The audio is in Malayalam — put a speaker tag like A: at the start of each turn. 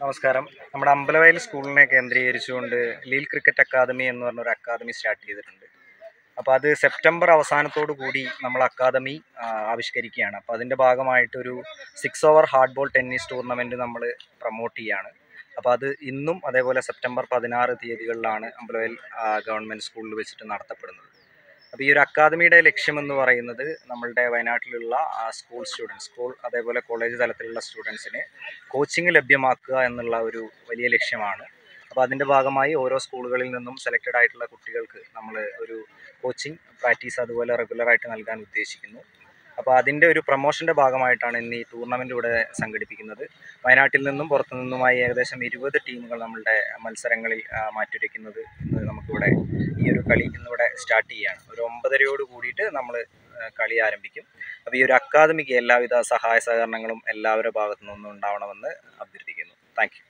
A: നമസ്കാരം. നമ്മുടെ അമ്പലവയൽ സ്കൂളിനെ കേന്ദ്രീകരിച്ചുകൊണ്ട് ലീൽ ക്രിക്കറ്റ് അക്കാദമി എന്ന് പറഞ്ഞൊരു അക്കാദമി സ്റ്റാർട്ട് ചെയ്തിട്ടുണ്ട്. അപ്പോൾ അത് സെപ്റ്റംബർ അവസാനത്തോടു കൂടി നമ്മൾ അക്കാദമി ആവിഷ്കരിക്കുകയാണ്. അപ്പോൾ അതിൻ്റെ ഭാഗമായിട്ടൊരു 6 over hard ball tennis tournament നമ്മൾ പ്രൊമോട്ട് ചെയ്യുകയാണ്. അപ്പോൾ അത് ഇന്നും അതേപോലെ സെപ്റ്റംബർ 16 തീയതികളിലാണ് അമ്പലവയൽ ഗവൺമെൻറ് സ്കൂളിൽ വെച്ചിട്ട് നടത്തപ്പെടുന്നത്. അപ്പോൾ ഈ ഒരു അക്കാദമിയുടെ ലക്ഷ്യമെന്ന് പറയുന്നത് നമ്മളുടെ വയനാട്ടിലുള്ള സ്കൂൾ അതേപോലെ കോളേജ് തലത്തിലുള്ള സ്റ്റുഡൻസിന് കോച്ചിങ് ലഭ്യമാക്കുക എന്നുള്ള ഒരു വലിയ ലക്ഷ്യമാണ്. അപ്പോൾ അതിൻ്റെ ഭാഗമായി ഓരോ സ്കൂളുകളിൽ നിന്നും സെലക്റ്റഡ് ആയിട്ടുള്ള കുട്ടികൾക്ക് നമ്മൾ ഒരു കോച്ചിങ് പ്രാക്ടീസ് അതുപോലെ റെഗുലറായിട്ട് നൽകാൻ ഉദ്ദേശിക്കുന്നു. അപ്പോൾ അതിൻ്റെ ഒരു പ്രൊമോഷൻ്റെ ഭാഗമായിട്ടാണ് ഇന്ന് ഈ ടൂർണമെൻറ്റ് ഇവിടെ സംഘടിപ്പിക്കുന്നത്. വയനാട്ടിൽ നിന്നും പുറത്തു നിന്നുമായി ഏകദേശം 20 ടീമുകൾ നമ്മളുടെ മത്സരങ്ങളിൽ മാറ്റുരയ്ക്കുന്നത് ഇന്ന് നമുക്കിവിടെ ഈ ഒരു കളി ഇന്നിവിടെ സ്റ്റാർട്ട് ചെയ്യുകയാണ്. ഒരു 9:30 കൂടിയിട്ട് നമ്മൾ കളി ആരംഭിക്കും. അപ്പോൾ ഈ ഒരു അക്കാദമിക്ക് എല്ലാവിധ സഹായ സഹകരണങ്ങളും എല്ലാവരുടെ ഭാഗത്തു നിന്നും ഉണ്ടാവണമെന്ന് അഭ്യർത്ഥിക്കുന്നു. Thank you.